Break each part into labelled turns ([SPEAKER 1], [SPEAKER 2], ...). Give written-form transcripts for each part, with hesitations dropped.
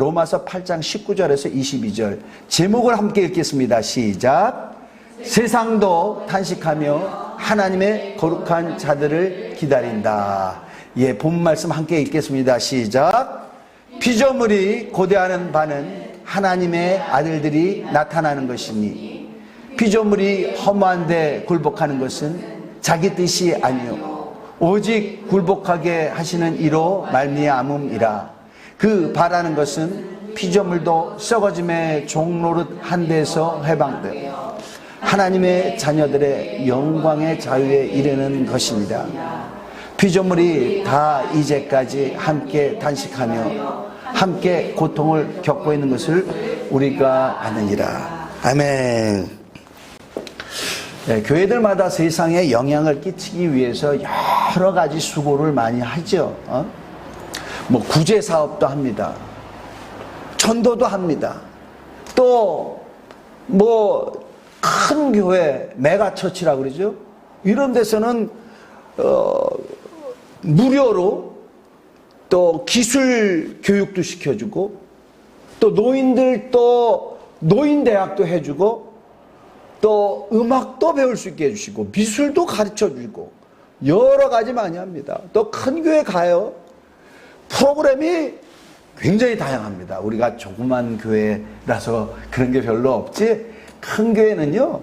[SPEAKER 1] 로마서 8장 19절에서 22절 제목을 함께 읽겠습니다. 시작. 세상도 탄식하며 하나님의 거룩한 자들을 기다린다. 예, 본 말씀 함께 읽겠습니다. 시작. 피조물이 고대하는 바는 하나님의 아들들이 나타나는 것이니 피조물이 허무한데 굴복하는 것은 자기 뜻이 아니요 오직 굴복하게 하시는 이로 말미암음이라. 그 바라는 것은 피조물도 썩어짐의 종노릇 한 데서 해방되어 하나님의 자녀들의 영광의 자유에 이르는 것입니다. 피조물이 다 이제까지 함께 단식하며 함께 고통을 겪고 있는 것을 우리가 아느니라. 아멘. 네, 교회들마다 세상에 영향을 끼치기 위해서 여러 가지 수고를 많이 하죠. 뭐 구제 사업도 합니다. 전도도 합니다. 또 뭐 큰 교회 메가처치라고 그러죠. 이런 데서는 무료로 또 기술 교육도 시켜주고 또 노인들 또 노인대학도 해주고 또 음악도 배울 수 있게 해주시고 미술도 가르쳐주고 여러 가지 많이 합니다. 또 큰 교회 가요. 프로그램이 굉장히 다양합니다. 우리가 조그만 교회라서 그런 게 별로 없지, 큰 교회는요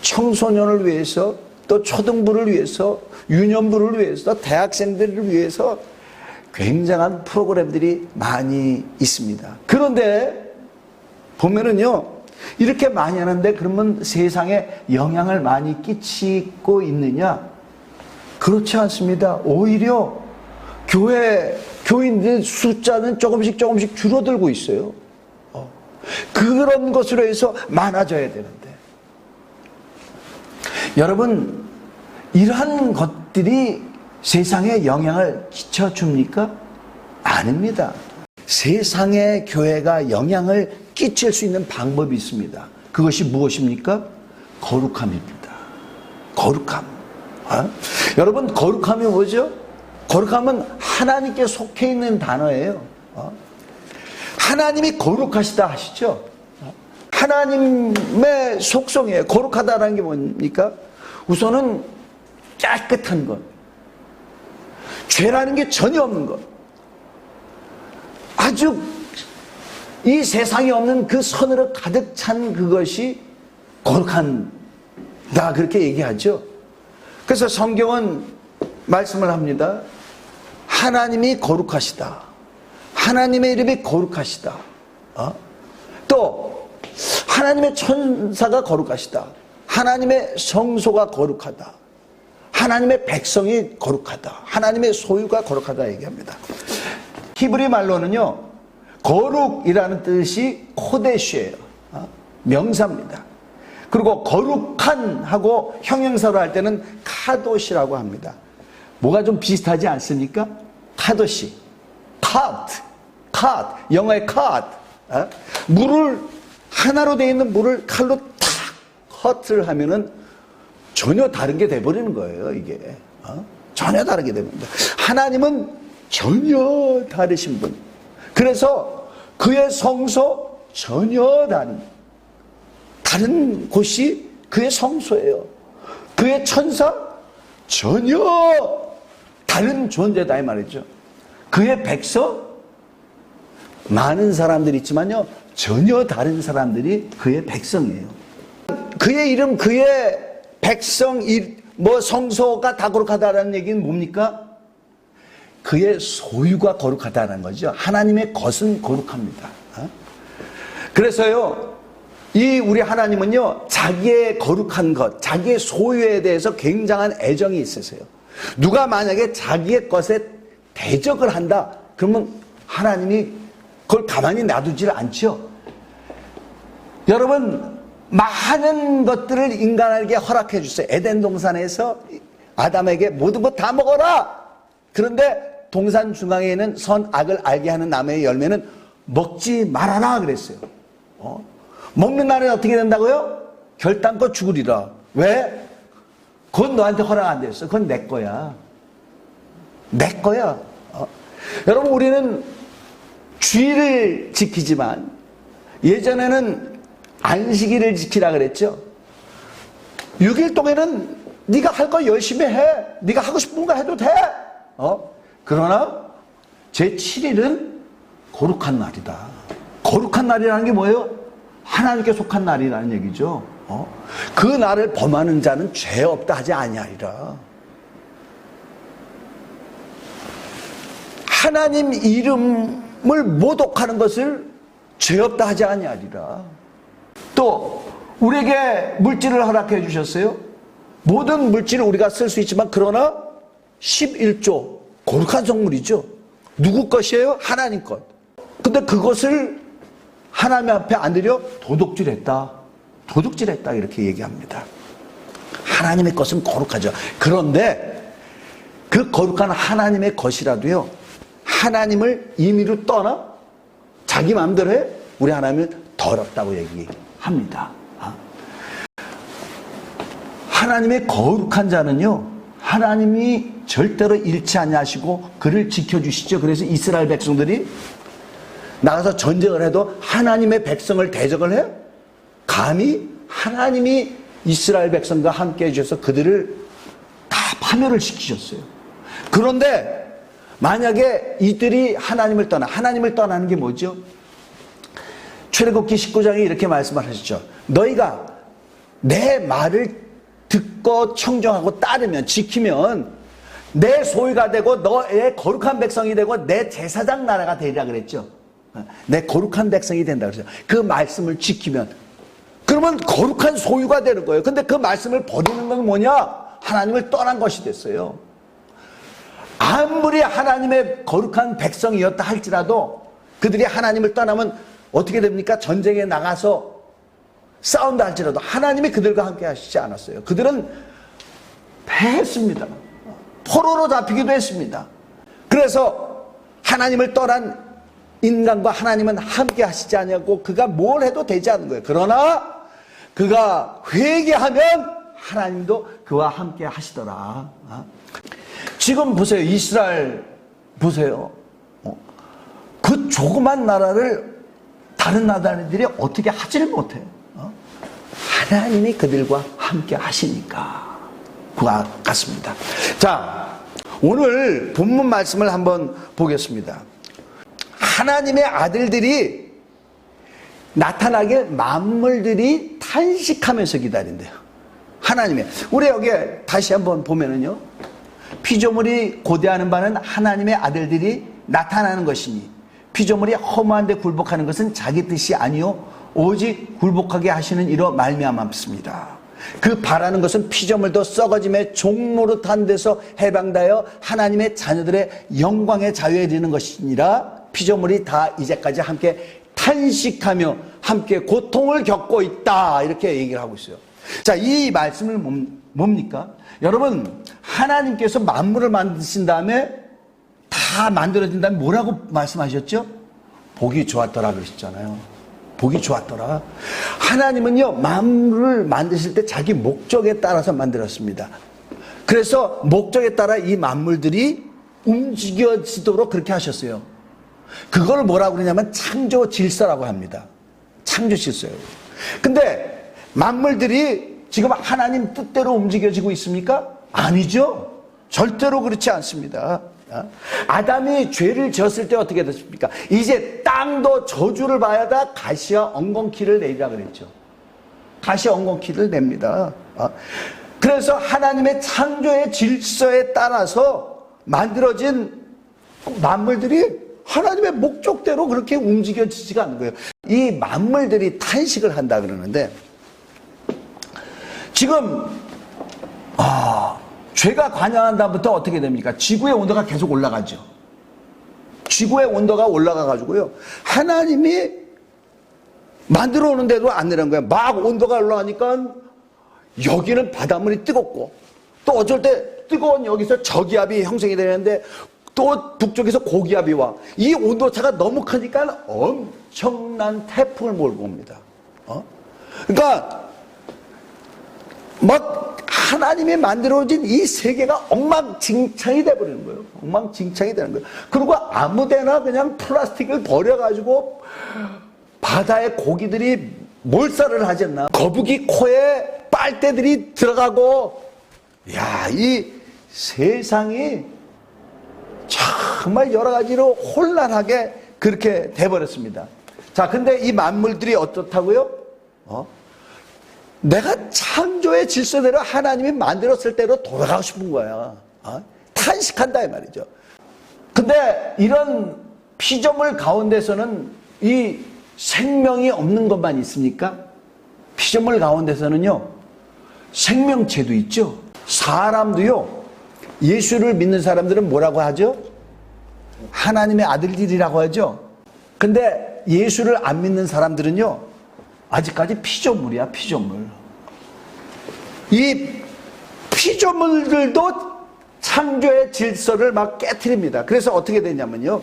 [SPEAKER 1] 청소년을 위해서 또 초등부를 위해서 유년부를 위해서 대학생들을 위해서 굉장한 프로그램들이 많이 있습니다. 그런데 보면은요 이렇게 많이 하는데 그러면 세상에 영향을 많이 끼치고 있느냐? 그렇지 않습니다. 오히려 교인들 숫자는 조금씩 줄어들고 있어요. 그런 것으로 해서 많아져야 되는데 여러분 이러한 것들이 세상에 영향을 끼쳐줍니까? 아닙니다. 세상에 교회가 영향을 끼칠 수 있는 방법이 있습니다. 그것이 무엇입니까? 거룩함입니다. 거룩함. 여러분 거룩함이 뭐죠? 거룩함은 하나님께 속해 있는 단어예요. 하나님이 거룩하시다 하시죠. 하나님의 속성이에요. 거룩하다라는 게 뭡니까? 우선은 깨끗한 것, 죄라는 게 전혀 없는 것, 아주 이 세상에 없는 그 선으로 가득 찬 그것이 거룩한다, 그렇게 얘기하죠. 그래서 성경은 말씀을 합니다. 하나님이 거룩하시다. 하나님의 이름이 거룩하시다. 또 하나님의 천사가 거룩하시다. 하나님의 성소가 거룩하다. 하나님의 백성이 거룩하다. 하나님의 소유가 거룩하다 얘기합니다. 히브리 말로는요 거룩이라는 뜻이 코데시예요. 명사입니다. 그리고 거룩한 하고 형용사로 할 때는 카도시라고 합니다. 뭐가 좀 비슷하지 않습니까? 카도시, 컷, 영어의 컷. 물을 하나로 되어 있는 물을 칼로 탁 컷을 하면은 전혀 다른 게 돼버리는 거예요. 이게 전혀 다르게 됩니다. 하나님은 전혀 다르신 분. 그래서 그의 성소 전혀 다른 곳이 그의 성소예요. 그의 천사 전혀 다른 존재다 이 말이죠. 그의 백성 많은 사람들이 있지만요 전혀 다른 사람들이 그의 백성이에요. 그의 이름, 그의 백성, 뭐 성소가 다 거룩하다라는 얘기는 뭡니까? 그의 소유가 거룩하다는 거죠. 하나님의 것은 거룩합니다. 그래서요 이 우리 하나님은요 자기의 거룩한 것, 자기의 소유에 대해서 굉장한 애정이 있으세요. 누가 만약에 자기의 것에 대적을 한다 그러면 하나님이 그걸 가만히 놔두질 않죠. 여러분 많은 것들을 인간에게 허락해 주세요. 에덴 동산에서 아담에게 모든 것 다 먹어라. 그런데 동산 중앙에 있는 선악을 알게 하는 나무의 열매는 먹지 말아라 그랬어요. 먹는 날은 어떻게 된다고요? 결단코 죽으리라. 왜? 그건 너한테 허락 안 됐어. 그건 내 거야. 내 거야. 여러분 우리는 주의를 지키지만 예전에는 안식일을 지키라 그랬죠. 6일 동안에는 네가 할 거 열심히 해. 네가 하고 싶은 거 해도 돼. 그러나 제7일은 거룩한 날이다. 거룩한 날이라는 게 뭐예요? 하나님께 속한 날이라는 얘기죠. 그 날을 범하는 자는 죄 없다 하지 아니하리라. 하나님 이름을 모독하는 것을 죄 없다 하지 아니하리라. 또 우리에게 물질을 허락해 주셨어요. 모든 물질을 우리가 쓸 수 있지만 그러나 11조 거룩한 성물이죠. 누구 것이에요? 하나님 것. 근데 그것을 하나님 앞에 안 드려 도둑질했다. 도둑질했다 이렇게 얘기합니다. 하나님의 것은 거룩하죠. 그런데 그 거룩한 하나님의 것이라도요. 하나님을 임의로 떠나 자기 마음대로 해? 우리 하나님은 더럽다고 얘기합니다. 하나님의 거룩한 자는요. 하나님이 절대로 잃지 아니하시고 그를 지켜주시죠. 그래서 이스라엘 백성들이 나가서 전쟁을 해도 하나님의 백성을 대적을 해요. 감히 하나님이 이스라엘 백성과 함께 해주셔서 그들을 다 파멸을 시키셨어요. 그런데 만약에 이들이 하나님을 떠나는 게 뭐죠? 출애굽기 19장에 이렇게 말씀을 하셨죠. 너희가 내 말을 듣고 청정하고 따르면 지키면 내 소유가 되고 너의 거룩한 백성이 되고 내 제사장 나라가 되리라 그랬죠. 내 거룩한 백성이 된다 그랬죠. 그 말씀을 지키면 그러면 거룩한 소유가 되는 거예요. 근데 그 말씀을 버리는 건 뭐냐? 하나님을 떠난 것이 됐어요. 아무리 하나님의 거룩한 백성이었다 할지라도 그들이 하나님을 떠나면 어떻게 됩니까? 전쟁에 나가서 싸운다 할지라도 하나님이 그들과 함께 하시지 않았어요. 그들은 패했습니다. 포로로 잡히기도 했습니다. 그래서 하나님을 떠난 인간과 하나님은 함께 하시지 않냐고 그가 뭘 해도 되지 않는 거예요. 그러나 그가 회개하면 하나님도 그와 함께 하시더라. 지금 보세요. 이스라엘 보세요. 그 조그만 나라를 다른 나라들이 어떻게 하지를 못해요. 하나님이 그들과 함께 하시니까 그와 같습니다. 자, 오늘 본문 말씀을 한번 보겠습니다. 하나님의 아들들이 나타나길 만물들이 탄식하면서 기다린대요. 하나님의. 우리 여기 다시 한번 보면은요. 피조물이 고대하는 바는 하나님의 아들들이 나타나는 것이니 피조물이 허무한데 굴복하는 것은 자기 뜻이 아니요 오직 굴복하게 하시는 이로 말미암았습니다. 그 바라는 것은 피조물도 썩어짐의 종노릇한 데서 해방되어 하나님의 자녀들의 영광의 자유에 이르는 것이니라. 피조물이 다 이제까지 함께 탄식하며 함께 고통을 겪고 있다 이렇게 얘기를 하고 있어요. 자, 이 말씀을 뭡니까? 여러분, 하나님께서 만물을 만드신 다음에 다 만들어진 다음에 뭐라고 말씀하셨죠? 보기 좋았더라 그러셨잖아요. 보기 좋았더라. 하나님은요, 만물을 만드실 때 자기 목적에 따라서 만들었습니다. 그래서 목적에 따라 이 만물들이 움직여지도록 그렇게 하셨어요. 그걸 뭐라고 그러냐면 창조 질서라고 합니다. 창조 질서예요. 근데 만물들이 지금 하나님 뜻대로 움직여지고 있습니까? 아니죠. 절대로 그렇지 않습니다. 아담이 죄를 지었을 때 어떻게 됐습니까? 이제 땅도 저주를 받아 가시와 엉겅퀴를 내리라 그랬죠. 가시와 엉겅퀴를 냅니다. 그래서 하나님의 창조의 질서에 따라서 만들어진 만물들이 하나님의 목적대로 그렇게 움직여지지가 않는 거예요. 이 만물들이 탄식을 한다 그러는데 지금 죄가 관영한 다음부터 어떻게 됩니까? 지구의 온도가 계속 올라가죠. 지구의 온도가 올라가가지고요. 하나님이 만들어 오는데도 안 내려간 거예요. 막 온도가 올라가니까 여기는 바닷물이 뜨겁고 또 어쩔 때 뜨거운 여기서 저기압이 형성이 되는데 또 북쪽에서 고기압이 와. 이 온도차가 너무 크니까 엄청난 태풍을 몰고 옵니다. 그러니까 막 하나님이 만들어진 이 세계가 엉망진창이 돼버리는 거예요. 엉망진창이 되는 거예요. 그리고 아무데나 그냥 플라스틱을 버려가지고 바다에 고기들이 몰살을 하지 않나. 거북이 코에 빨대들이 들어가고, 야, 이 세상이 정말 여러 가지로 혼란하게 그렇게 돼버렸습니다. 자, 근데 이 만물들이 어떻다고요? 내가 창조의 질서대로 하나님이 만들었을 대로 돌아가고 싶은 거야. 탄식한다 이 말이죠. 근데 이런 피조물 가운데서는 이 생명이 없는 것만 있습니까? 피조물 가운데서는요, 생명체도 있죠. 사람도요, 예수를 믿는 사람들은 뭐라고 하죠? 하나님의 아들들이라고 하죠. 근데 예수를 안 믿는 사람들은요, 아직까지 피조물이야, 피조물. 이 피조물들도 창조의 질서를 막 깨트립니다. 그래서 어떻게 되냐면요,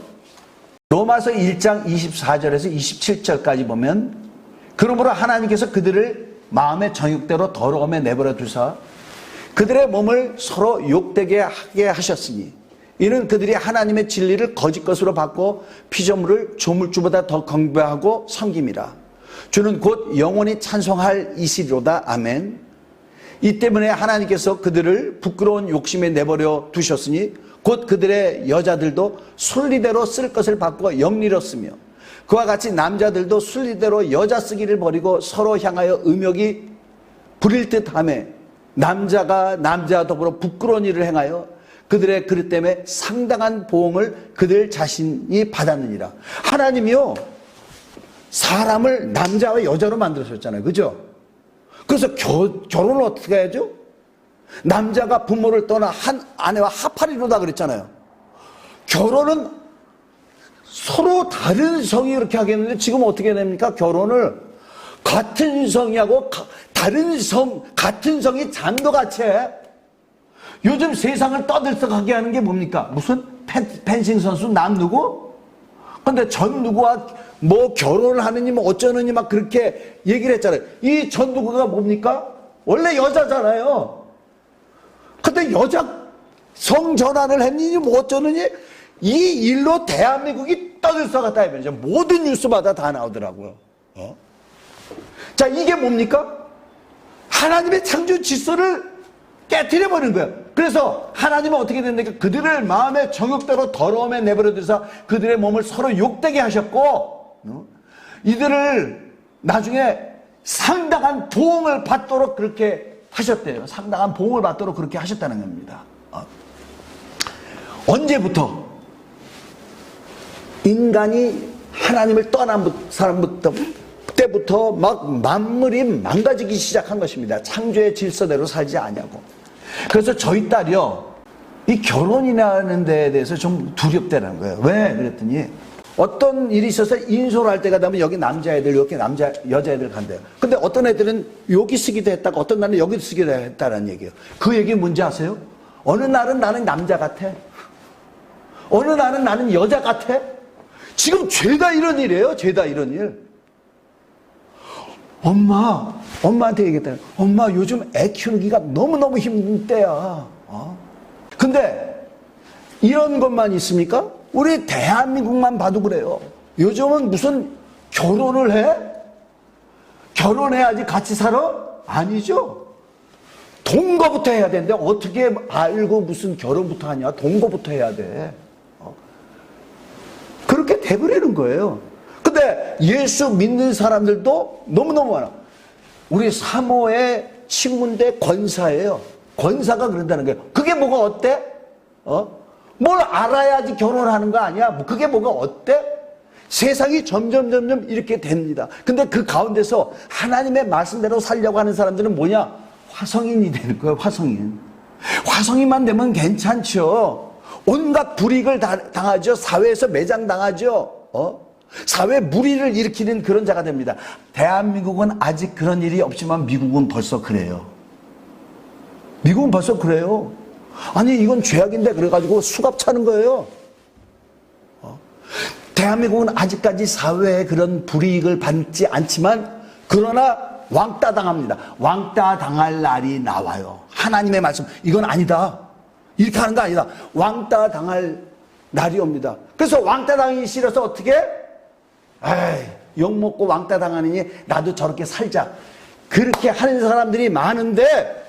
[SPEAKER 1] 로마서 1장 24절에서 27절까지 보면, 그러므로 하나님께서 그들을 마음의 정욕대로 더러움에 내버려 두사 그들의 몸을 서로 욕되게 하게 하셨으니 이는 그들이 하나님의 진리를 거짓 것으로 바꿔 피조물을 조물주보다 더 경배하고 섬김이라. 주는 곧 영원히 찬송할 이시로다. 아멘. 이 때문에 하나님께서 그들을 부끄러운 욕심에 내버려 두셨으니 곧 그들의 여자들도 순리대로 쓸 것을 바꿔 영리로 쓰며 그와 같이 남자들도 순리대로 여자 쓰기를 버리고 서로 향하여 음욕이 부릴 듯하며 남자가 남자와 더불어 부끄러운 일을 행하여 그들의 그릇 때문에 상당한 보응을 그들 자신이 받았느니라. 하나님이요, 사람을 남자와 여자로 만들으셨잖아요. 그죠? 그래서 결혼을 어떻게 해야죠? 남자가 부모를 떠나 한 아내와 합하리로다 그랬잖아요. 결혼은 서로 다른 성이 그렇게 하겠는데 지금 어떻게 됩니까? 결혼을 같은 성이하고 다른 성, 같은 성이 장도같이 해. 요즘 세상을 떠들썩하게 하는 게 뭡니까? 무슨 펜싱 선수 남 누구? 근데 전 누구와 뭐 결혼을 하느니 뭐 어쩌느니 막 그렇게 얘기를 했잖아요. 이 전 누구가 뭡니까? 원래 여자잖아요. 근데 여자 성 전환을 했느니 뭐 어쩌느니 이 일로 대한민국이 떠들썩하다 이거죠. 모든 뉴스마다 다 나오더라고요. 자, 이게 뭡니까? 하나님의 창조 질서를 깨트려버린 거예요. 그래서 하나님은 어떻게 됐는가? 그들을 마음의 정욕대로 더러움에 내버려 두사 그들의 몸을 서로 욕되게 하셨고 이들을 나중에 상당한 보응을 받도록 그렇게 하셨대요. 상당한 보응을 받도록 그렇게 하셨다는 겁니다. 언제부터 인간이 하나님을 떠난 사람부터 그때부터 막 만물이 망가지기 시작한 것입니다. 창조의 질서대로 살지 않냐고. 그래서 저희 딸이요, 이 결혼이라는 데에 대해서 좀 두렵다는 거예요. 왜? 그랬더니 어떤 일이 있어서 인솔 할 때가 되면 여기 남자애들, 이렇게 여자애들 간대요. 근데 어떤 애들은 여기 쓰기도 했다가 어떤 날은 여기 쓰기도 했다는 얘기예요. 그 얘기는 뭔지 아세요? 어느 날은 나는 남자 같아. 어느 날은 나는 여자 같아. 지금 죄다 이런 일이에요. 죄다 이런 일. 엄마한테 얘기했다. 엄마 요즘 애 키우기가 너무너무 힘든 때야. 근데 이런 것만 있습니까? 우리 대한민국만 봐도 그래요. 요즘은 무슨 결혼을 해? 결혼해야지 같이 살아? 아니죠. 동거부터 해야 되는데 어떻게 알고 무슨 결혼부터 하냐? 동거부터 해야 돼. 그렇게 돼버리는 거예요. 근데 예수 믿는 사람들도 너무너무 많아. 우리 사모의 친구인데 권사예요. 권사가 그런다는 거예요. 그게 뭐가 어때? 뭘 알아야지 결혼하는 거 아니야? 그게 뭐가 어때? 세상이 점점 이렇게 됩니다. 근데 그 가운데서 하나님의 말씀대로 살려고 하는 사람들은 뭐냐? 화성인이 되는 거예요. 화성인. 화성인만 되면 괜찮죠. 온갖 불이익을 당하죠. 사회에서 매장당하죠. 사회 무리를 일으키는 그런 자가 됩니다. 대한민국은 아직 그런 일이 없지만 미국은 벌써 그래요. 미국은 벌써 그래요. 아니 이건 죄악인데 그래가지고 수갑 차는 거예요. 대한민국은 아직까지 사회에 그런 불이익을 받지 않지만 그러나 왕따 당합니다. 왕따 당할 날이 나와요. 하나님의 말씀, 이건 아니다. 이렇게 하는 거 아니다. 왕따 당할 날이 옵니다. 그래서 왕따 당하기 싫어서 어떻게? 에이, 욕먹고 왕따 당하느니 나도 저렇게 살자. 그렇게 하는 사람들이 많은데,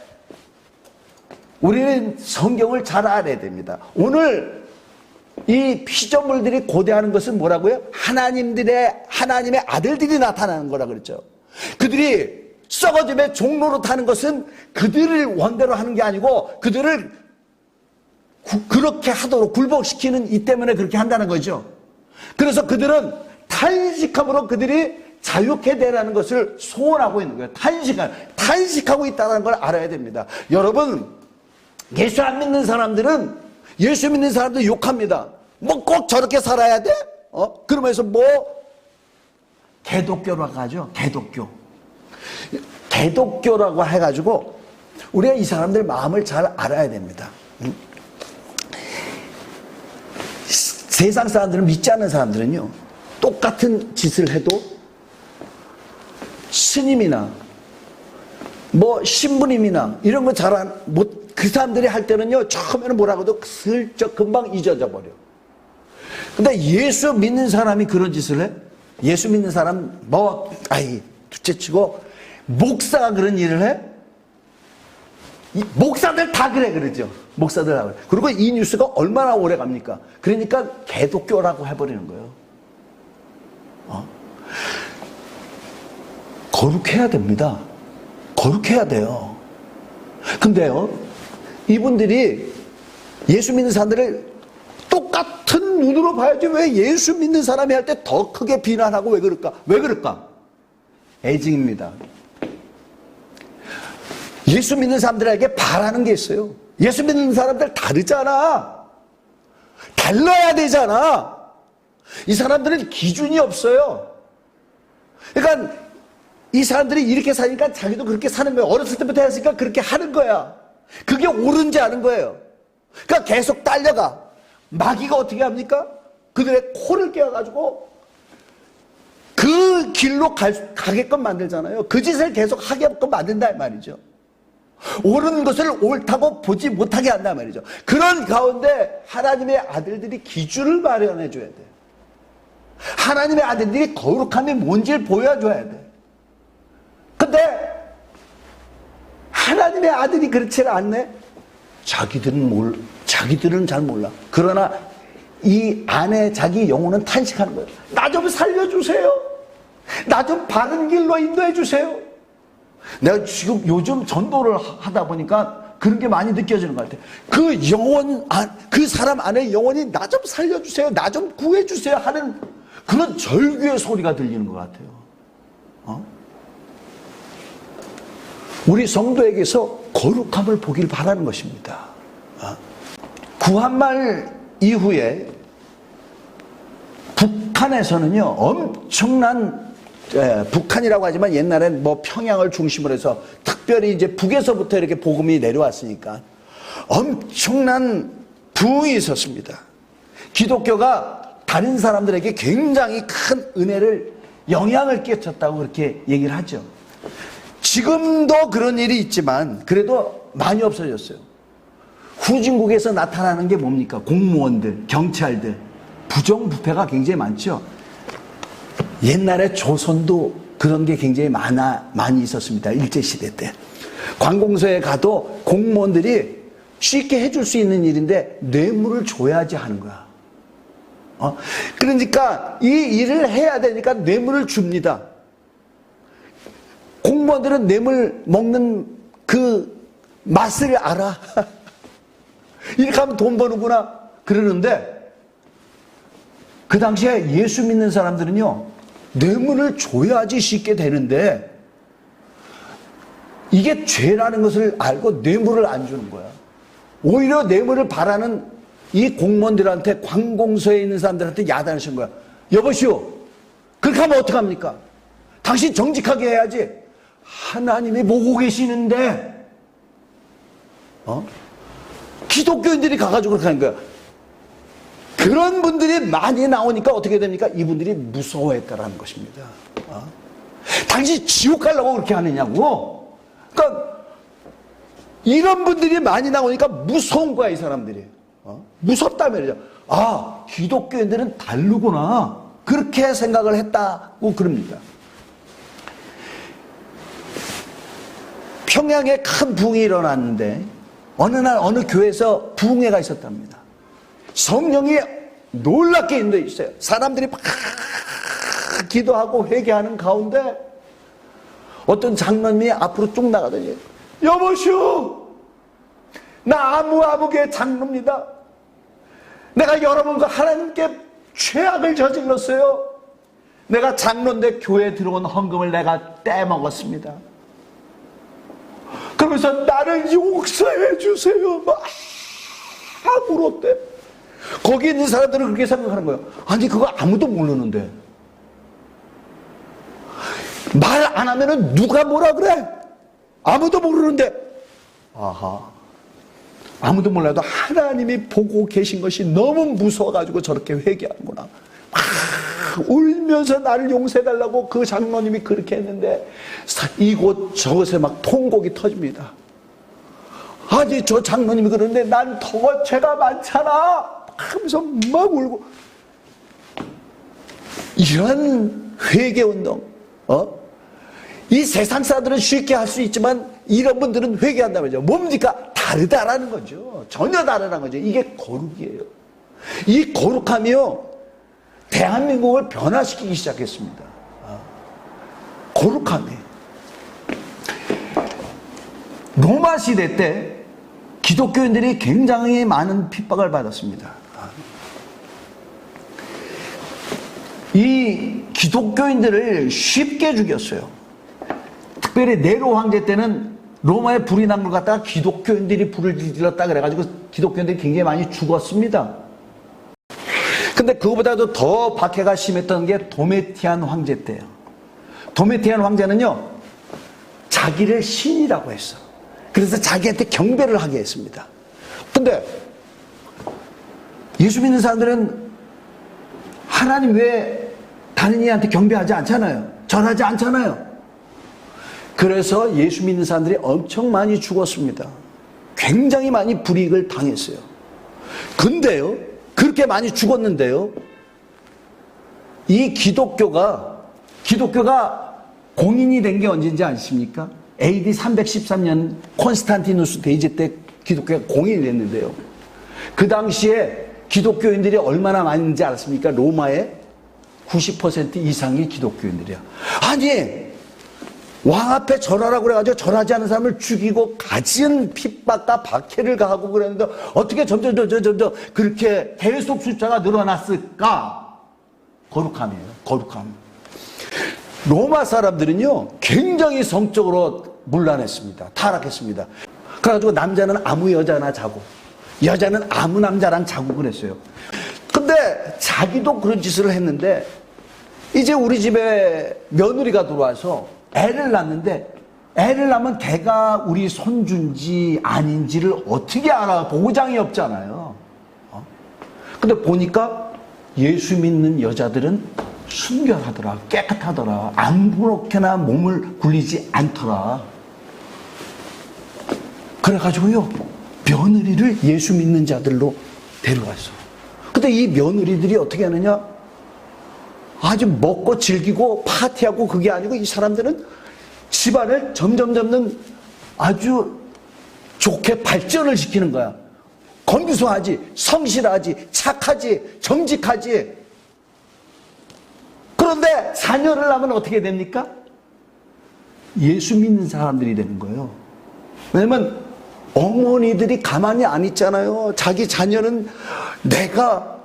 [SPEAKER 1] 우리는 성경을 잘 알아야 됩니다. 오늘 이 피조물들이 고대하는 것은 뭐라고요? 하나님의 아들들이 나타나는 거라 그랬죠. 그들이 썩어짐의 종로로 타는 것은 그들을 원대로 하는 게 아니고 그들을 그렇게 하도록 굴복시키는 이 때문에 그렇게 한다는 거죠. 그래서 그들은 탄식함으로 그들이 자유케 되라는 것을 소원하고 있는 거예요. 탄식하고 있다는 걸 알아야 됩니다. 여러분, 예수 안 믿는 사람들은 예수 믿는 사람들 욕합니다. 뭐 꼭 저렇게 살아야 돼? 그러면서 개독교라고 하죠. 개독교라고 해가지고 우리가 이 사람들 마음을 잘 알아야 됩니다. 세상 사람들은, 믿지 않는 사람들은요, 똑같은 짓을 해도 스님이나 신부님이나 이런 거 그 사람들이 할 때는요, 처음에는 뭐라고 해도 슬쩍 금방 잊어져 버려. 근데 예수 믿는 사람이 그런 짓을 해? 예수 믿는 사람 둘째 치고 목사가 그런 일을 해? 목사들 다 그러죠. 목사들 다 그래. 그리고 이 뉴스가 얼마나 오래 갑니까? 그러니까 개독교라고 해버리는 거예요. 거룩해야 됩니다. 거룩해야 돼요. 근데요, 이분들이 예수 믿는 사람들을 똑같은 눈으로 봐야지 왜 예수 믿는 사람이 할 때 더 크게 비난하고 왜 그럴까? 애증입니다. 예수 믿는 사람들에게 바라는 게 있어요. 예수 믿는 사람들 다르잖아. 달라야 되잖아. 이 사람들은 기준이 없어요. 그러니까 이 사람들이 이렇게 사니까 자기도 그렇게 사는 거야. 어렸을 때부터 했으니까 그렇게 하는 거야. 그게 옳은지 아는 거예요. 그러니까 계속 딸려가. 마귀가 어떻게 합니까? 그들의 코를 깨워가지고 그 길로 가게끔 만들잖아요. 그 짓을 계속 하게끔 만든다 말이죠. 옳은 것을 옳다고 보지 못하게 한다 말이죠. 그런 가운데 하나님의 아들들이 기준을 마련해 줘야 돼요. 하나님의 아들들이 거룩함이 뭔지를 보여줘야 돼. 근데 하나님의 아들이 그렇지 않네? 자기들은 잘 몰라. 그러나 이 안에 자기 영혼은 탄식하는 거예요. 나 좀 살려주세요. 나 좀 바른 길로 인도해 주세요. 내가 지금 요즘 전도를 하다 보니까 그런 게 많이 느껴지는 것 같아요. 그 사람 안에 영혼이 나 좀 살려주세요. 나 좀 구해주세요 하는 그런 절규의 소리가 들리는 것 같아요. 우리 성도에게서 거룩함을 보길 바라는 것입니다. 구한말 이후에 북한에서는요, 엄청난, 북한이라고 하지만 옛날엔 평양을 중심으로 해서 특별히 이제 북에서부터 이렇게 복음이 내려왔으니까 엄청난 부흥이 있었습니다. 기독교가 다른 사람들에게 굉장히 큰 영향을 끼쳤다고 그렇게 얘기를 하죠. 지금도 그런 일이 있지만 그래도 많이 없어졌어요. 후진국에서 나타나는 게 뭡니까? 공무원들, 경찰들, 부정부패가 굉장히 많죠. 옛날에 조선도 그런 게 굉장히 많이 있었습니다. 일제시대 때. 관공서에 가도 공무원들이 쉽게 해줄 수 있는 일인데 뇌물을 줘야지 하는 거야. 그러니까 이 일을 해야 되니까 뇌물을 줍니다. 공무원들은 뇌물 먹는 그 맛을 알아. 이렇게 하면 돈 버는구나 그러는데, 그 당시에 예수 믿는 사람들은요, 뇌물을 줘야지 쉽게 되는데 이게 죄라는 것을 알고 뇌물을 안 주는 거야. 오히려 뇌물을 바라는 이 공무원들한테, 관공서에 있는 사람들한테 야단하신 거야. 여보시오, 그렇게 하면 어떡합니까? 당신 정직하게 해야지. 하나님이 보고 계시는데 기독교인들이 가가지고 그렇게 하는 거야. 그런 분들이 많이 나오니까 어떻게 됩니까? 이분들이 무서워했다라는 것입니다. 당신 지옥 가려고 그렇게 하느냐고. 그러니까 이런 분들이 많이 나오니까 무서운 거야, 이 사람들이. 무섭다 말이죠. 아, 기독교인들은 다르구나. 그렇게 생각을 했다고 그럽니다. 평양에 큰 부흥이 일어났는데 어느 날 어느 교회에서 부흥회가 있었답니다. 성령이 놀랍게 인도해 있어요. 사람들이 막 기도하고 회개하는 가운데 어떤 장로님이 앞으로 쭉 나가더니, 여보시오, 나 아무아무개 장로입니다. 내가 여러분과 하나님께 죄악을 저질렀어요. 내가 장로인데 교회에 들어온 헌금을 내가 떼먹었습니다. 그러면서 나를 용서해 주세요. 막 울었대. 거기 있는 사람들은 그렇게 생각하는 거예요. 아니, 그거 아무도 모르는데. 말 안 하면은 누가 뭐라 그래? 아무도 모르는데. 아하. 아무도 몰라도 하나님이 보고 계신 것이 너무 무서워가지고 저렇게 회개하는구나. 막 울면서 나를 용서해달라고 그 장로님이 그렇게 했는데 이곳 저곳에 막 통곡이 터집니다. 아니, 저 장로님이 그러는데 난 더 죄가 많잖아 하면서 막 울고. 이런 회개운동, 이 세상 사람들은 쉽게 할 수 있지만 이런 분들은 회개한단 말이죠. 뭡니까? 다르다라는 거죠. 전혀 다르다는 거죠. 이게 거룩이에요. 이 거룩함이요, 대한민국을 변화시키기 시작했습니다. 거룩함이. 로마 시대 때 기독교인들이 굉장히 많은 핍박을 받았습니다. 이 기독교인들을 쉽게 죽였어요. 특별히 네로 황제 때는 로마에 불이 난 걸 갖다가 기독교인들이 불을 질렀다 그래가지고 기독교인들이 굉장히 많이 죽었습니다. 근데 그거보다도 더 박해가 심했던 게 도메티안 황제 때예요. 도메티안 황제는요, 자기를 신이라고 했어. 그래서 자기한테 경배를 하게 했습니다. 근데 예수 믿는 사람들은 하나님 외에 다른 이한테 경배하지 않잖아요. 절하지 않잖아요. 그래서 예수 믿는 사람들이 엄청 많이 죽었습니다. 굉장히 많이 불이익을 당했어요. 근데요, 그렇게 많이 죽었는데요, 이 기독교가 공인이 된 게 언제인지 아십니까? AD 313년 콘스탄티누스 대제 때 기독교가 공인이 됐는데요, 그 당시에 기독교인들이 얼마나 많은지 알았습니까? 로마의 90% 이상이 기독교인들이야. 아니, 왕 앞에 절하라고 그래가지고 절하지 않은 사람을 죽이고 가진 핍박과 박해를 가하고 그랬는데 어떻게 점점 그렇게 계속 숫자가 늘어났을까? 거룩함이에요. 거룩함. 로마 사람들은요, 굉장히 성적으로 문란했습니다. 타락했습니다. 그래가지고 남자는 아무 여자나 자고 여자는 아무 남자랑 자고 그랬어요. 근데 자기도 그런 짓을 했는데 이제 우리 집에 며느리가 들어와서 애를 낳는데, 애를 낳으면 걔가 우리 손주인지 아닌지를 어떻게 알아? 보장이 없잖아요. 근데 보니까 예수 믿는 여자들은 순결하더라, 깨끗하더라, 아무렇게나 몸을 굴리지 않더라. 그래가지고요, 며느리를 예수 믿는 자들로 데려왔어. 근데 이 며느리들이 어떻게 하느냐? 아주 먹고 즐기고 파티하고 그게 아니고 이 사람들은 집안을 점점 아주 좋게 발전을 시키는 거야. 건수하지, 성실하지, 착하지, 정직하지. 그런데 자녀를 낳으면 어떻게 됩니까? 예수 믿는 사람들이 되는 거예요. 왜냐면 어머니들이 가만히 안 있잖아요. 자기 자녀는 내가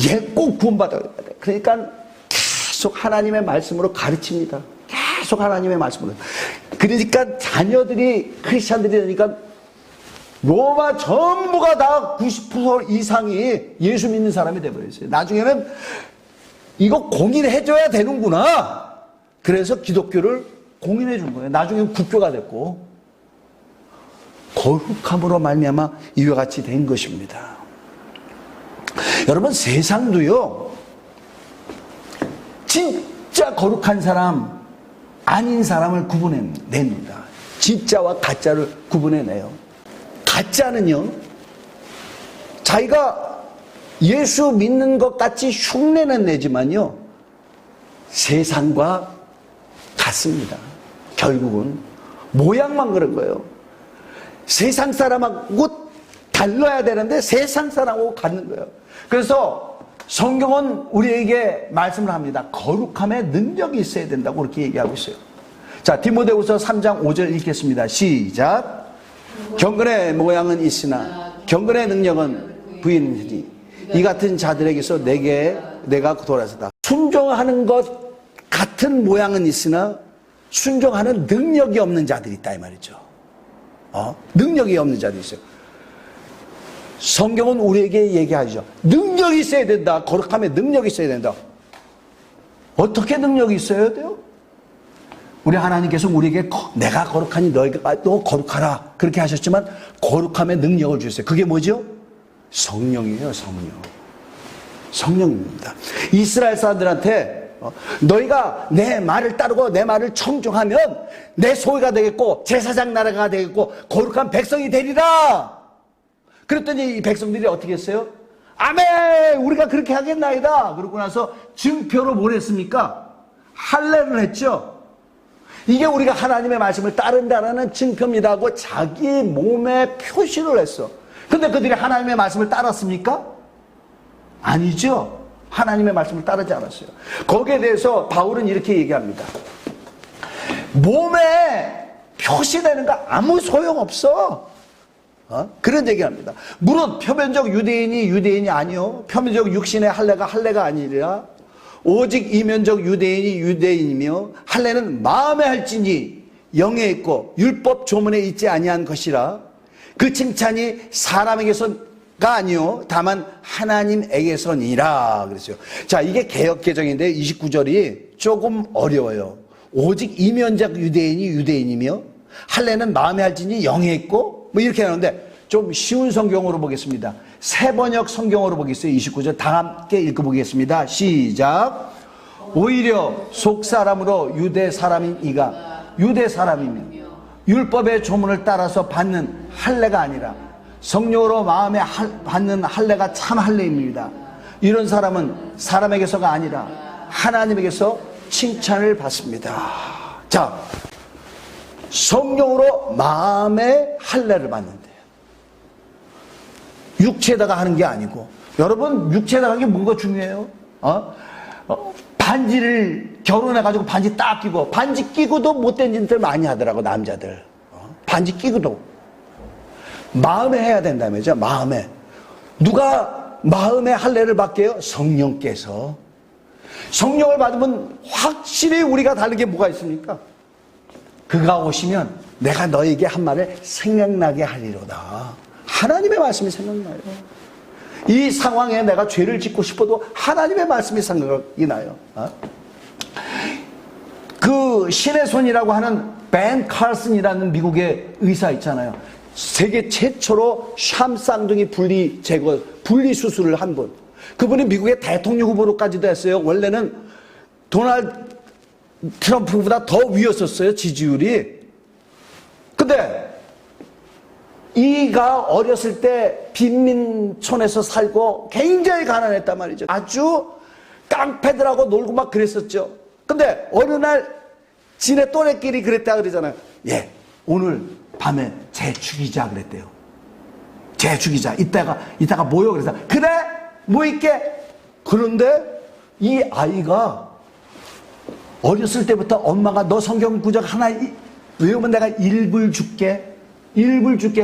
[SPEAKER 1] 얘 꼭 구원받아야 돼. 그러니까 계속 하나님의 말씀으로 가르칩니다. 계속 하나님의 말씀으로. 그러니까 자녀들이 크리스찬들이 되니까 로마 전부가 다 90% 이상이 예수 믿는 사람이 되어버렸어요. 나중에는 이거 공인해줘야 되는구나. 그래서 기독교를 공인해 준 거예요. 나중에는 국교가 됐고, 거룩함으로 말미암아 이와 같이 된 것입니다. 여러분, 세상도요, 진짜 거룩한 사람, 아닌 사람을 구분해냅니다. 진짜와 가짜를 구분해내요. 가짜는요, 자기가 예수 믿는 것 같이 흉내는 내지만요, 세상과 같습니다. 결국은 모양만 그런 거예요. 세상 사람하고 달라야 되는데 세상 사람하고 같는 거예요. 그래서 성경은 우리에게 말씀을 합니다. 거룩함의 능력이 있어야 된다고 그렇게 얘기하고 있어요. 자, 디모데후서 3장 5절 읽겠습니다. 시작. 경건의 모양은 있으나 경건의 능력은 부인이니 이 같은 자들에게서 내가 돌아서다. 순종하는 것 같은 모양은 있으나 순종하는 능력이 없는 자들이 있다 이 말이죠. 능력이 없는 자들이 있어요. 성경은 우리에게 얘기하죠. 능력이 있어야 된다. 거룩함에 능력이 있어야 된다. 어떻게 능력이 있어야 돼요? 우리 하나님께서 우리에게 내가 거룩하니 너희가 또 거룩하라 그렇게 하셨지만 거룩함의 능력을 주셨어요. 그게 뭐죠? 성령이에요. 성령입니다. 이스라엘 사람들한테 너희가 내 말을 따르고 내 말을 청종하면 내 소유가 되겠고 제사장 나라가 되겠고 거룩한 백성이 되리라. 그랬더니 이 백성들이 어떻게 했어요? 아멘! 우리가 그렇게 하겠나이다. 그러고 나서 증표로 뭘 했습니까? 할례를 했죠. 이게 우리가 하나님의 말씀을 따른다는 증표입니다 하고 자기 몸에 표시를 했어. 근데 그들이 하나님의 말씀을 따랐습니까? 아니죠. 하나님의 말씀을 따르지 않았어요. 거기에 대해서 바울은 이렇게 얘기합니다. 몸에 표시되는 거 아무 소용없어. 그런 얘기합니다. 무릇 표면적 유대인이 아니요 표면적 육신의 할례가 아니라 오직 이면적 유대인이 유대인이며 할례는 마음에 할지니 영에 있고 율법 조문에 있지 아니한 것이라. 그 칭찬이 사람에게서가 아니요 다만 하나님에게서니라 그랬어요. 자, 이게 개역개정인데 29절이 조금 어려워요. 오직 이면적 유대인이 유대인이며 할례는 마음에 할지니 영에 있고 뭐 이렇게 하는데 좀 쉬운 성경으로 보겠습니다. 세번역 성경으로 보겠어요. 29절 다 함께 읽어보겠습니다. 시작. 오히려 속사람으로 유대 사람인 이가 유대 사람이며 율법의 조문을 따라서 받는 할례가 아니라 성령으로 마음에 받는 할례가 참 할례입니다. 이런 사람은 사람에게서가 아니라 하나님에게서 칭찬을 받습니다. 자, 성령으로 마음의 할례를 받는데 육체에다가 하는 게 아니고, 여러분 육체에다가 하는 게 뭐가 중요해요? 반지를 결혼해가지고 반지 딱 끼고, 반지 끼고도 못된 짓들 많이 하더라고 남자들. 반지 끼고도 마음에 해야 된다면서. 마음에 누가 마음의 할례를 받게 해요? 성령께서. 성령을 받으면 확실히 우리가 다른 게 뭐가 있습니까? 그가 오시면 내가 너에게 한 말을 생각나게 하리로다. 하나님의 말씀이 생각나요. 이 상황에 내가 죄를 짓고 싶어도 하나님의 말씀이 생각이 나요. 그 신의 손이라고 하는 벤 칼슨이라는 미국의 의사 있잖아요. 세계 최초로 샴 쌍둥이 분리 수술을 한 분. 그분이 미국의 대통령 후보로까지도 했어요. 원래는 도널드 트럼프보다 더 위였었어요, 지지율이. 근데 이가 어렸을 때 빈민촌에서 살고 굉장히 가난했단 말이죠. 아주 깡패들하고 놀고 막 그랬었죠. 근데 어느 날 지네 또래끼리 그랬다 그러잖아요. 예, 오늘 밤에 쟤 죽이자 그랬대요. 쟤 죽이자. 이따가 모여. 그래서 그래 모일게. 그런데 이 아이가 어렸을 때부터 엄마가 너 성경 구절 하나 외우면 내가 일불 줄게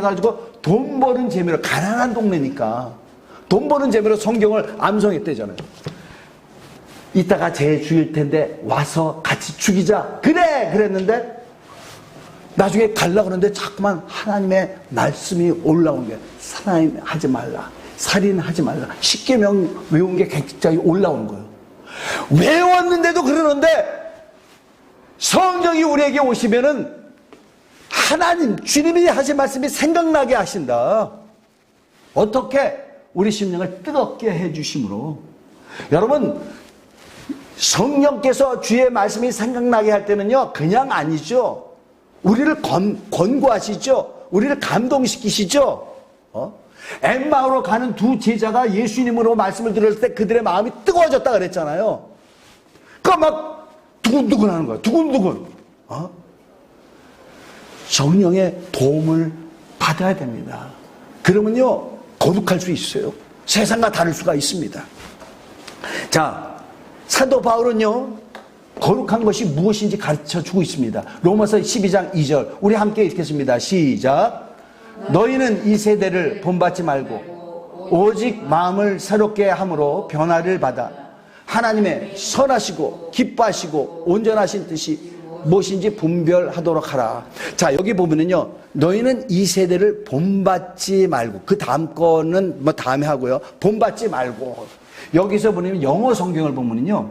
[SPEAKER 1] 가지고 돈 버는 재미로, 가난한 동네니까 돈 버는 재미로 성경을 암송했대잖아요. 이따가 쟤 죽일 텐데 와서 같이 죽이자. 그래 그랬는데 나중에 가려고 그러는데 자꾸만 하나님의 말씀이 올라온 게, 살인하지 말라, 살인하지 말라, 십계명 외운 게 굉장히 올라오는 거예요. 외웠는데도 그러는데 성령이 우리에게 오시면은 하나님, 주님이 하신 말씀이 생각나게 하신다. 어떻게? 우리 심령을 뜨겁게 해주심으로. 여러분, 성령께서 주의 말씀이 생각나게 할 때는요, 그냥 아니죠. 우리를 권고하시죠. 우리를 감동시키시죠. 엠마오로 가는 두 제자가 예수님으로 말씀을 들었을 때 그들의 마음이 뜨거워졌다 그랬잖아요. 그러니까 막 두근두근 하는 거야. 두근두근. 성령의 도움을 받아야 됩니다. 그러면요, 거룩할 수 있어요. 세상과 다를 수가 있습니다. 자, 사도 바울은요, 거룩한 것이 무엇인지 가르쳐 주고 있습니다. 로마서 12장 2절, 우리 함께 읽겠습니다. 시작. 너희는 이 세대를 본받지 말고 오직 마음을 새롭게 함으로 변화를 받아 하나님의 선하시고 기뻐하시고 온전하신 뜻이 무엇인지 분별하도록 하라. 자, 여기 보면은요, 너희는 이 세대를 본받지 말고, 그 다음 거는 뭐 다음에 하고요, 본받지 말고. 여기서 보면 영어 성경을 보면은요,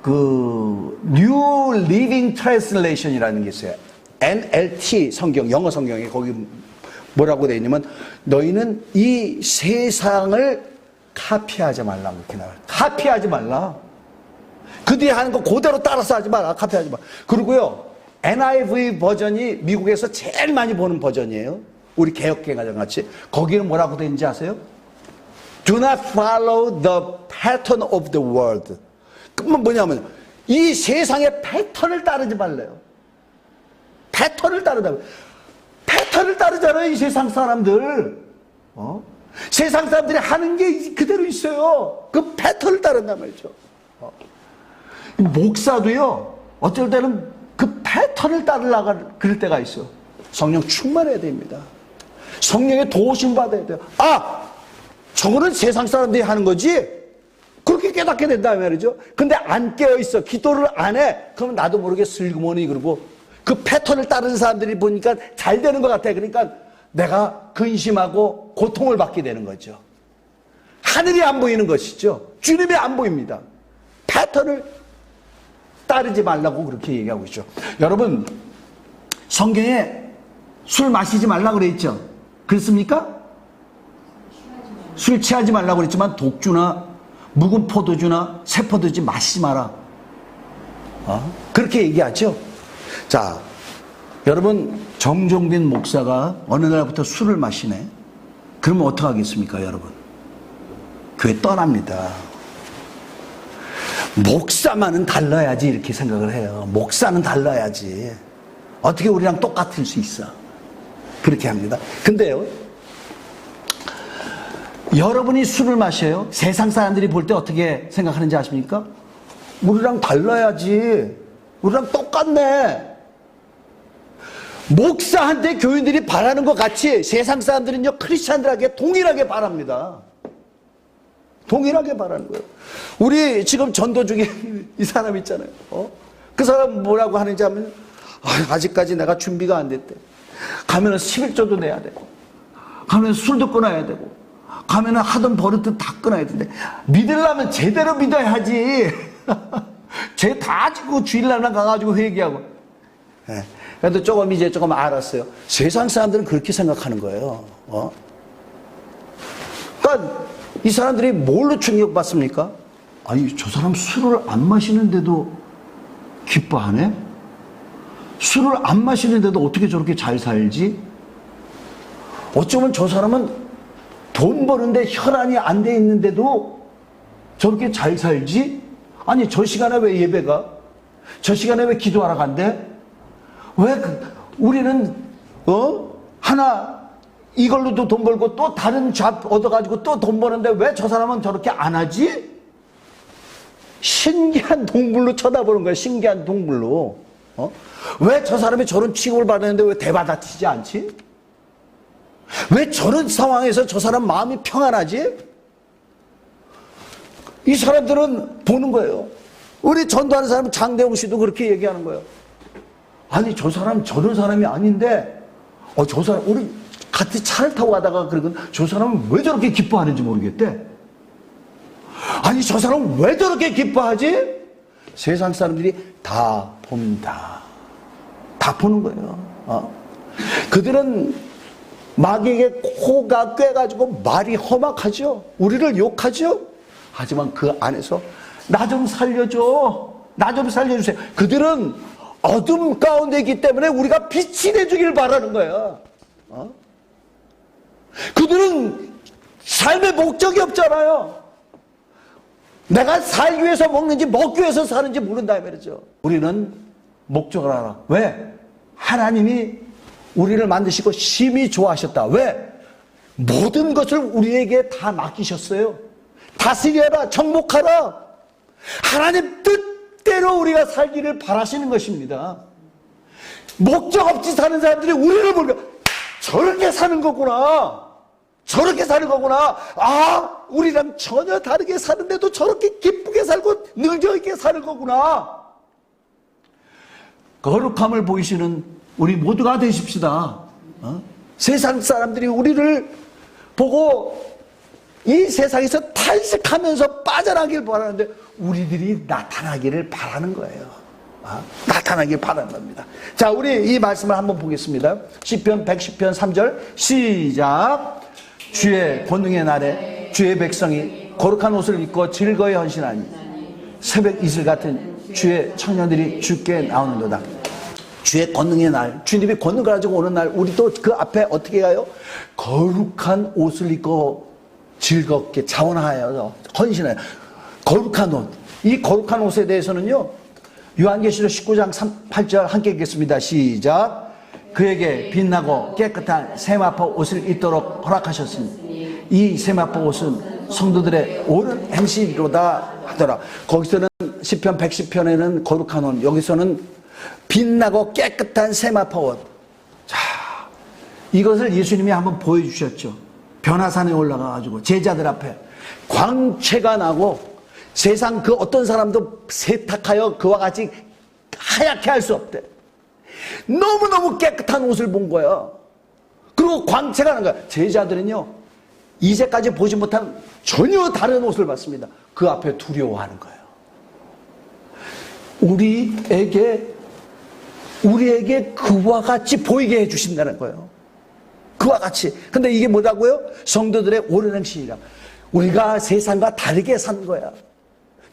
[SPEAKER 1] 그 New Living Translation이라는 게 있어요. NLT 성경, 영어 성경에 거기 뭐라고 되어 있냐면, 너희는 이 세상을 카피하지 말라, 이렇게 나와요. 카피하지 말라. 그 뒤에 하는 거 그대로 따라서 하지 마라. 카피하지 마. 그리고요, NIV 버전이 미국에서 제일 많이 보는 버전이에요. 우리 개혁개혁가정 같이. 거기는 뭐라고 되는지 아세요? Do not follow the pattern of the world. 그건 뭐냐면, 이 세상의 패턴을 따르지 말래요. 패턴을 따르다. 패턴을 따르잖아요, 이 세상 사람들. 세상 사람들이 하는 게 그대로 있어요. 그 패턴을 따른단 말이죠. 목사도요, 어쩔 때는 그 패턴을 따르려고 그럴 때가 있어. 성령 충만해야 됩니다. 성령의 도우심 받아야 돼요. 아, 저거는 세상 사람들이 하는 거지? 그렇게 깨닫게 된다 말이죠. 근데 안 깨어있어. 기도를 안 해. 그러면 나도 모르게 슬그머니 그러고 그 패턴을 따르는 사람들이 보니까 잘 되는 것 같아. 그러니까 내가 근심하고 고통을 받게 되는 거죠. 하늘이 안 보이는 것이죠. 주님이 안 보입니다. 패턴을 따르지 말라고 그렇게 얘기하고 있죠. 여러분, 성경에 술 마시지 말라고 그랬죠. 그렇습니까? 술 취하지 말라고 그랬지만 독주나 묵은 포도주나 새포도주 마시지 마라. 그렇게 얘기하죠. 자, 여러분, 정종빈 목사가 어느 날부터 술을 마시네. 그러면 어떡하겠습니까, 여러분? 교회 떠납니다. 목사만은 달라야지 이렇게 생각을 해요. 목사는 달라야지. 어떻게 우리랑 똑같을 수 있어? 그렇게 합니다. 근데요, 여러분이 술을 마셔요. 세상 사람들이 볼 때 어떻게 생각하는지 아십니까? 우리랑 달라야지. 우리랑 똑같네. 목사한테 교인들이 바라는 것 같이 세상 사람들은요, 크리스찬들에게 동일하게 바랍니다. 동일하게 바라는 거예요. 우리 지금 전도 중에 이 사람 있잖아요. 그 사람 뭐라고 하는지 하면, 아직까지 내가 준비가 안 됐대. 가면은 11조도 내야 되고, 가면은 술도 끊어야 되고, 가면은 하던 버릇도 다 끊어야 되는데, 믿으려면 제대로 믿어야지. 쟤 다 지고 주일날만 가가지고 회개하고. 네. 그래도 조금 알았어요. 세상 사람들은 그렇게 생각하는 거예요. 그러니까 이 사람들이 뭘로 충격받습니까? 아니, 저 사람 술을 안 마시는데도 기뻐하네? 술을 안 마시는데도 어떻게 저렇게 잘 살지? 어쩌면 저 사람은 돈 버는데 혈안이 안 돼 있는데도 저렇게 잘 살지? 아니, 저 시간에 왜 예배가? 저 시간에 왜 기도하러 간대? 왜 우리는 하나 이걸로도 돈 벌고 또 다른 잡 얻어가지고 또 돈 버는데 왜 저 사람은 저렇게 안 하지? 신기한 동물로 쳐다보는 거야. 신기한 동물로. 왜 저 사람이 저런 취급을 받았는데 왜 대받아치지 않지? 왜 저런 상황에서 저 사람 마음이 평안하지? 이 사람들은 보는 거예요. 우리 전도하는 사람 장대웅 씨도 그렇게 얘기하는 거예요. 아니, 저 사람 저런 사람이 아닌데 저 사람 우리 같이 차를 타고 가다가 그러건 저 사람은 왜 저렇게 기뻐하는지 모르겠대. 아니, 저 사람은 왜 저렇게 기뻐하지? 세상 사람들이 다 봅니다. 다 보는 거예요. 그들은 마귀에게 코가 꿰가지고 말이 험악하죠. 우리를 욕하죠. 하지만 그 안에서 나 좀 살려줘. 나 좀 살려주세요. 그들은 어둠 가운데 있기 때문에 우리가 빛이 되주길 바라는 거야. 그들은 삶의 목적이 없잖아요. 내가 살기 위해서 먹는지 먹기 위해서 사는지 모른다 이 말이죠. 우리는 목적을 알아. 왜? 하나님이 우리를 만드시고 심히 좋아하셨다. 왜? 모든 것을 우리에게 다 맡기셨어요. 다스려라, 정복하라. 하나님 뜻대로 우리가 살기를 바라시는 것입니다. 목적 없이 사는 사람들이 우리를 보고 저렇게 사는 거구나. 저렇게 사는 거구나. 아, 우리랑 전혀 다르게 사는데도 저렇게 기쁘게 살고 능력 있게 사는 거구나. 거룩함을 보이시는 우리 모두가 되십시다. 세상 사람들이 우리를 보고 이 세상에서 탄식하면서 빠져나길 바라는데 우리들이 나타나기를 바라는 거예요. 나타나길 바라는 겁니다. 자, 우리 이 말씀을 한번 보겠습니다. 시편 110편 3절 시작. 주의 권능의 날에 주의 백성이 거룩한 옷을 입고 즐거이 헌신하니 새벽 이슬 같은 주의 청년들이 주께 나오는도다. 주의 권능의 날, 주님이 권능을 가지고 오는 날, 우리도 그 앞에 어떻게 가요? 거룩한 옷을 입고 즐겁게 자원하여 헌신해요. 거룩한 옷. 이 거룩한 옷에 대해서는요, 요한계시록 19장 8절 함께 읽겠습니다. 시작. 그에게 빛나고 깨끗한 세마포 옷을 입도록 허락하셨으니 이 세마포 옷은 성도들의 옳은 행실이로다 하더라. 거기서는 시편 110편에는 거룩한 옷, 여기서는 빛나고 깨끗한 세마포 옷. 자, 이것을 예수님이 한번 보여주셨죠. 변화산에 올라가가지고 제자들 앞에 광채가 나고 세상 그 어떤 사람도 세탁하여 그와 같이 하얗게 할 수 없대. 너무너무 깨끗한 옷을 본 거야. 그리고 광채가 난 거야. 제자들은요, 이제까지 보지 못한 전혀 다른 옷을 봤습니다. 그 앞에 두려워하는 거예요. 우리에게 그와 같이 보이게 해주신다는 거예요. 그와 같이. 근데 이게 뭐라고요? 성도들의 옳은 행실이라. 우리가 세상과 다르게 산 거야.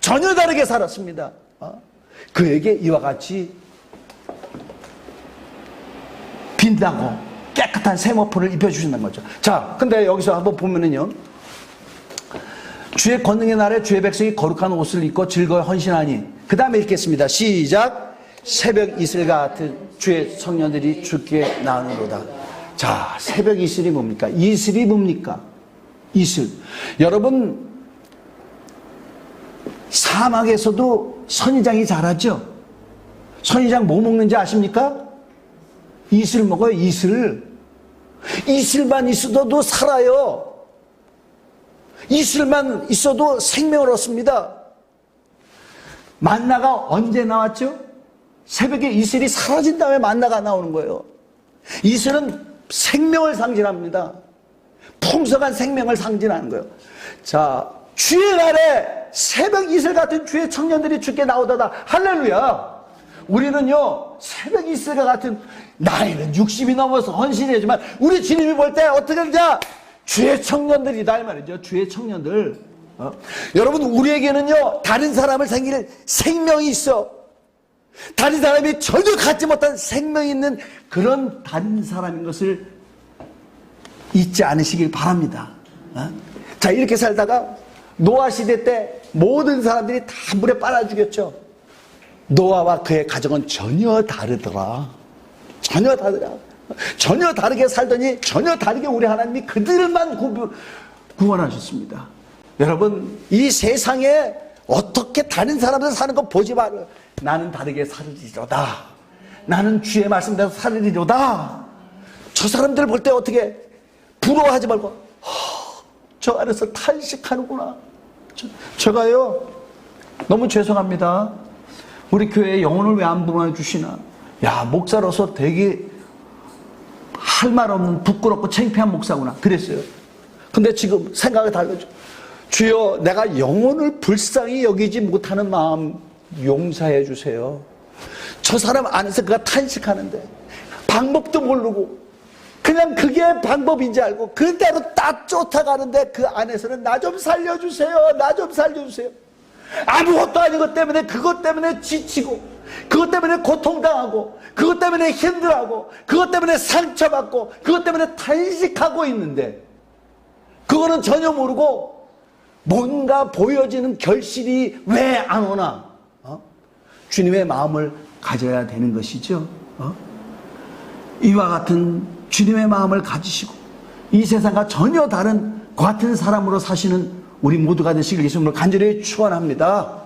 [SPEAKER 1] 전혀 다르게 살았습니다. 그에게 이와 같이 빛나고 깨끗한 세마포를 입혀주신다는 거죠. 자, 근데 여기서 한번 보면은요, 주의 권능의 날에 주의 백성이 거룩한 옷을 입고 즐거이 헌신하니, 그 다음에 읽겠습니다. 시작. 새벽 이슬 같은 주의 청년들이 주께 나오는도다. 자, 새벽 이슬이 뭡니까? 이슬이 뭡니까? 이슬. 여러분, 사막에서도 선인장이 자라죠? 선인장 뭐 먹는지 아십니까? 이슬 먹어요, 이슬. 이슬만 있어도 살아요. 이슬만 있어도 생명을 얻습니다. 만나가 언제 나왔죠? 새벽에 이슬이 사라진 다음에 만나가 나오는 거예요. 이슬은 생명을 상징합니다. 풍성한 생명을 상징하는 거예요. 자, 주의 날에 새벽 이슬 같은 주의 청년들이 주께 나오다다. 할렐루야. 우리는요, 새벽 이슬과 같은, 나이는 60이 넘어서 헌신이지만 우리 주님이 볼 때 어떻게 되냐? 주의 청년들이다 이 말이죠. 주의 청년들. 여러분, 우리에게는요, 다른 사람을 생길 생명이 있어. 다른 사람이 전혀 갖지 못한 생명이 있는 그런 다른 사람인 것을 잊지 않으시길 바랍니다. 자, 이렇게 살다가 노아 시대 때 모든 사람들이 다 물에 빨아 죽였죠. 노아와 그의 가정은 전혀 다르더라. 전혀 다르더라. 전혀 다르게 살더니 전혀 다르게 우리 하나님이 그들만 구원하셨습니다. 여러분, 이 세상에 어떻게 다른 사람들 사는 거 보지 말아요. 나는 다르게 살으리로다. 나는 주의 말씀대로 살으리로다. 저 사람들 볼 때 어떻게 부러워하지 말고, 저 안에서 탄식하는구나. 제가요, 너무 죄송합니다. 우리 교회에 영혼을 왜 안 보내주시나. 야, 목사로서 되게 할 말 없는 부끄럽고 창피한 목사구나. 그랬어요. 근데 지금 생각이 달라져. 주여, 내가 영혼을 불쌍히 여기지 못하는 마음 용서해 주세요. 저 사람 안에서 그가 탄식하는데 방법도 모르고 그냥 그게 방법인지 알고 그대로 딱 쫓아가는데 그 안에서는 나 좀 살려주세요. 나 좀 살려주세요. 아무것도 아닌 것 때문에, 그것 때문에 지치고, 그것 때문에 고통당하고, 그것 때문에 힘들어하고, 그것 때문에 상처받고, 그것 때문에 탄식하고 있는데, 그거는 전혀 모르고 뭔가 보여지는 결실이 왜 안 오나? 주님의 마음을 가져야 되는 것이죠. 이와 같은 주님의 마음을 가지시고 이 세상과 전혀 다른 같은 사람으로 사시는 우리 모두가 되시길 예수님으로 간절히 축원합니다.